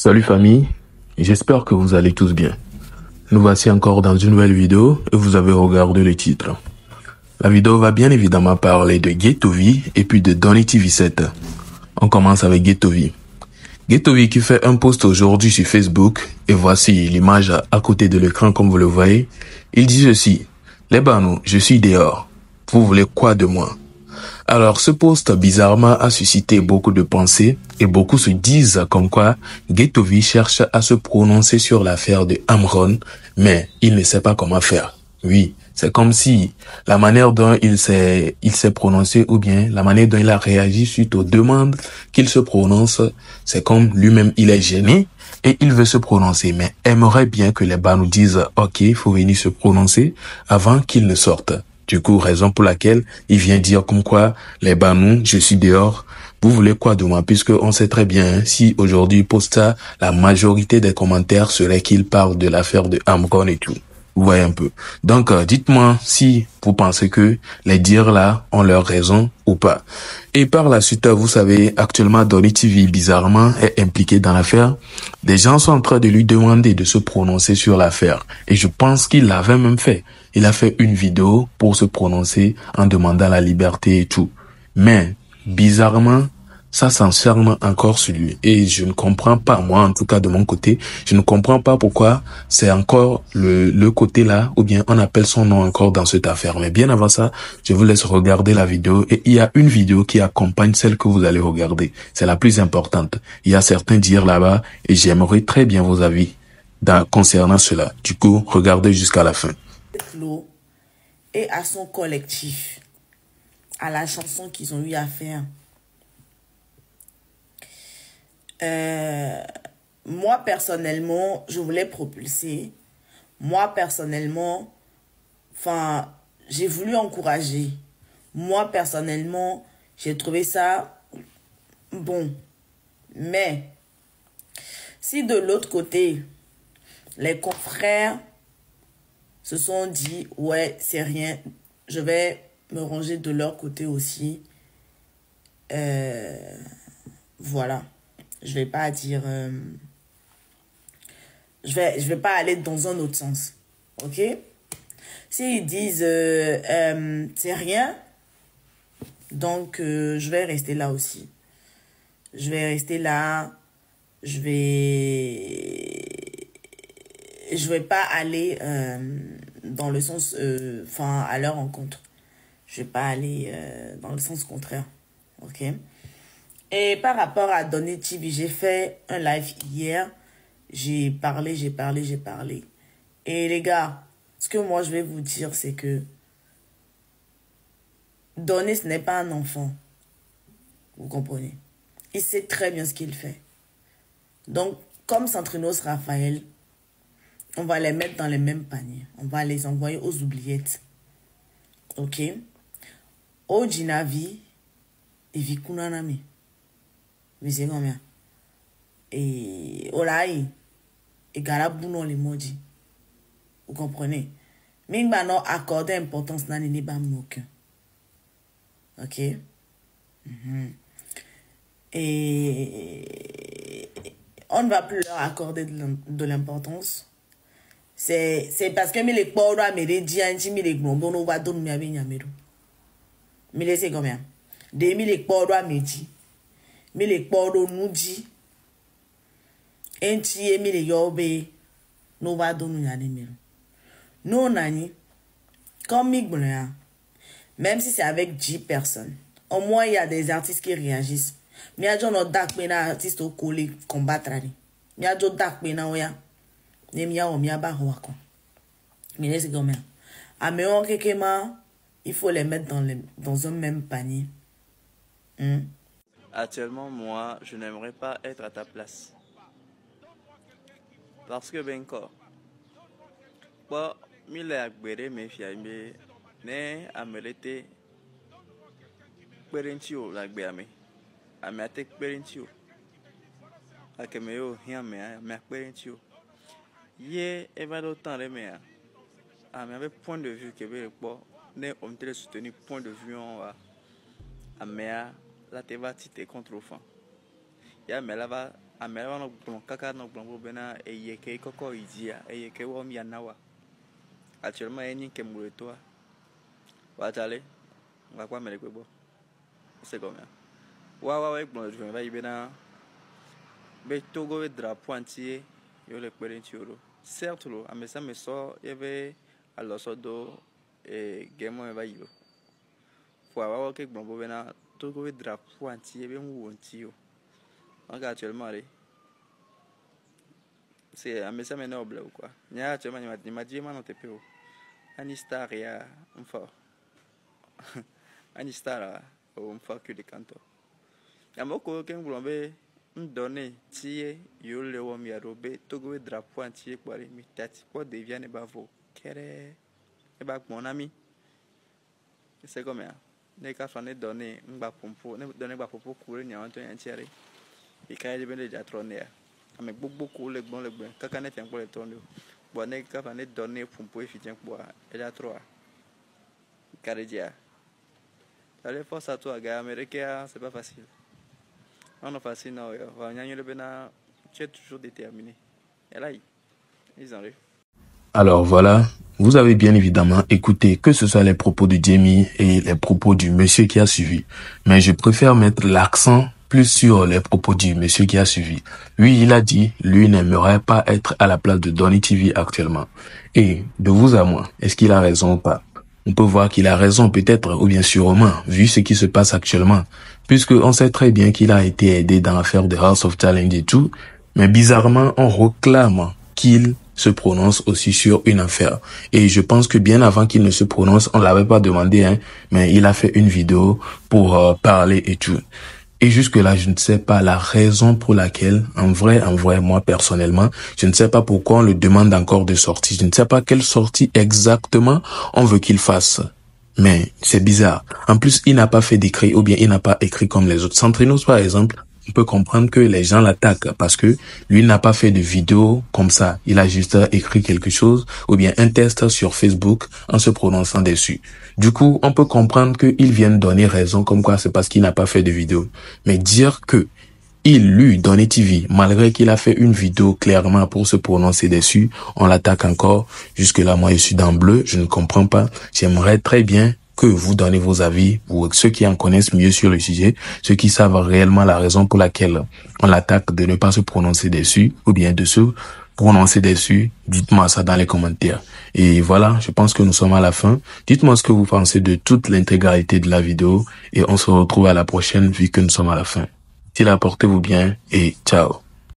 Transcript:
Salut famille, j'espère que vous allez tous bien. Nous voici encore dans une nouvelle vidéo et vous avez regardé le titre. La vidéo va bien évidemment parler de Ghettovie et puis de Donny TV7. On commence avec Ghettovie. Ghettovie qui fait un post aujourd'hui sur Facebook et voici l'image à côté de l'écran comme vous le voyez. Il dit ceci: les banous, je suis dehors. Vous voulez quoi de moi? Alors, ce post, bizarrement, a suscité beaucoup de pensées et beaucoup se disent comme quoi Ghettovie cherche à se prononcer sur l'affaire de Amron, mais il ne sait pas comment faire. Oui, c'est comme si la manière dont il s'est prononcé ou bien la manière dont il a réagi suite aux demandes qu'il se prononce, c'est comme lui-même il est gêné et il veut se prononcer, mais aimerait bien que les bas nous disent « Ok, il faut venir se prononcer avant qu'il ne sorte ». Du coup, raison pour laquelle il vient dire comme quoi, les banous, je suis dehors, vous voulez quoi de moi? Puisque on sait très bien, hein, si aujourd'hui il poste ça, la majorité des commentaires serait qu'il parle de l'affaire de Amron et tout. Vous voyez un peu. Donc, dites-moi si vous pensez que les dires là ont leur raison ou pas. Et par la suite, vous savez, actuellement, Donny TV, bizarrement, est impliqué dans l'affaire. Des gens sont en train de lui demander de se prononcer sur l'affaire. Et je pense qu'il l'avait même fait. Il a fait une vidéo pour se prononcer en demandant la liberté et tout. Mais, bizarrement, ça s'enferme encore sur lui. Et je ne comprends pas, moi en tout cas de mon côté, je ne comprends pas pourquoi c'est encore le côté là, ou bien on appelle son nom encore dans cette affaire. Mais bien avant ça, je vous laisse regarder la vidéo. Et il y a une vidéo qui accompagne celle que vous allez regarder. C'est la plus importante. Il y a certains dires là-bas et j'aimerais très bien vos avis concernant cela. Du coup, regardez jusqu'à la fin. Et à son collectif, à la chanson qu'ils ont eu à faire. Moi, personnellement, je voulais propulser. Moi, personnellement, enfin, j'ai voulu encourager. Moi, personnellement, j'ai trouvé ça bon. Mais, si de l'autre côté, les confrères se sont dit, ouais, c'est rien, je vais me ranger de leur côté aussi. Voilà. Je vais pas dire... je vais pas aller dans un autre sens. Ok? S'ils disent c'est rien, donc je vais rester là aussi. Je vais rester là. Je vais pas aller dans le sens... Enfin, à leur rencontre. Je vais pas aller dans le sens contraire. Ok? Et par rapport à Donny TV, j'ai fait un live hier. J'ai parlé. Et les gars, ce que moi je vais vous dire, c'est que Donny, ce n'est pas un enfant. Vous comprenez? Il sait très bien ce qu'il fait. Donc, comme Centrinos Raphaël, on va les mettre dans les mêmes paniers. On va les envoyer aux oubliettes. Ok? Au Jinavi et Vikunanami. Mais c'est combien? Et Olaï et Garabuno les maudits. Vous comprenez? Mais il non accorder importance dans les bas aucun. Ok? Et on ne va plus leur accorder de l'importance. C'est parce que les pauvres me dit mais les gros on va donner à Benyamero. Mais laissez combien? Des les pauvres me dit. Mais les pauvres nous dit. Enti emi le yobe no va donner à Benyamero. Non, Nani, comme Migboléa, même si c'est avec 10 personnes, au moins il y a des artistes qui réagissent. Mais il y a des artistes au collé combattre. Il y a des artistes mais c'est comme ça. Il faut les mettre dans un même panier. Actuellement, moi, je n'aimerais pas être à ta place. Parce que, ben, quoi, bon, mille agbere me fiambe, ne amelete, perentio l'agbeame, ameate perentio, akemeo hiamea, me perentio. Ye, evado tant de mea, avec point de vue que veut pas, ne on te soutenir point de vue en va, amea, la te va titer contre au fond. Ya me la va amela no blon kaka no blon bena eye ke koko izia eye ke wo mi anawa actuellement eni ke mure toi wa tale nga kwa mele kwebo c'est comme ça wa blon je vais bena be togo drapeau entier yo le perentioro certes lo amesa me so yeve alosodo gemo va yo pour avoir que blon bena togo drapeau entier be mu wontio en actuellement c'est un message noble ou quoi nya actuellement il m'a dit non te peu ani star ya fort ani star ou fort que des cantons amoko ken blombe donner tie yo le wo mi arobe togo drapeau entier pour mi tati pour devient ne bavo kere e ba mon ami c'est comme ça ne ka fa ne donner ngba pompo ne donner ngba pompo courir nya anto yan tiere e ka je ben déjà trôner avec beaucoup le bon kaka ne tient pour le tourner bon ne ka fa ne donner pompo e fitien pour elle a trois cardia allez force à toi gars américain c'est pas facile on a facile non va nya le bena tu es toujours déterminé et là ils arrivent. Alors voilà, vous avez bien évidemment écouté que ce soit les propos de Jamie et les propos du monsieur qui a suivi. Mais je préfère mettre l'accent plus sur les propos du monsieur qui a suivi. Lui, il a dit, lui n'aimerait pas être à la place de Donny TV actuellement. Et de vous à moi, est-ce qu'il a raison ou pas? On peut voir qu'il a raison peut-être ou bien sûrement, vu ce qui se passe actuellement. Puisque on sait très bien qu'il a été aidé dans l'affaire de House of Talent et tout. Mais bizarrement, on réclame qu'il se prononce aussi sur une affaire. Et je pense que bien avant qu'il ne se prononce, on l'avait pas demandé, hein, mais il a fait une vidéo pour parler et tout. Et jusque-là, je ne sais pas la raison pour laquelle, en vrai, moi, personnellement, je ne sais pas pourquoi on le demande encore de sortie. Je ne sais pas quelle sortie exactement on veut qu'il fasse. Mais c'est bizarre. En plus, il n'a pas fait d'écrit ou bien il n'a pas écrit comme les autres. Centrinos, par exemple, on peut comprendre que les gens l'attaquent parce que lui n'a pas fait de vidéo comme ça. Il a juste écrit quelque chose ou bien un test sur Facebook en se prononçant dessus. Du coup, on peut comprendre qu'ils viennent donner raison comme quoi c'est parce qu'il n'a pas fait de vidéo. Mais dire que lui, Donny TV, malgré qu'il a fait une vidéo clairement pour se prononcer dessus, on l'attaque encore. Jusque-là, moi, je suis dans le bleu, je ne comprends pas. J'aimerais très bien que vous donnez vos avis, ou ceux qui en connaissent mieux sur le sujet, ceux qui savent réellement la raison pour laquelle on l'attaque de ne pas se prononcer dessus, ou bien de se prononcer dessus, dites-moi ça dans les commentaires. Et voilà, je pense que nous sommes à la fin. Dites-moi ce que vous pensez de toute l'intégralité de la vidéo, et on se retrouve à la prochaine vu que nous sommes à la fin. Portez-vous bien et ciao.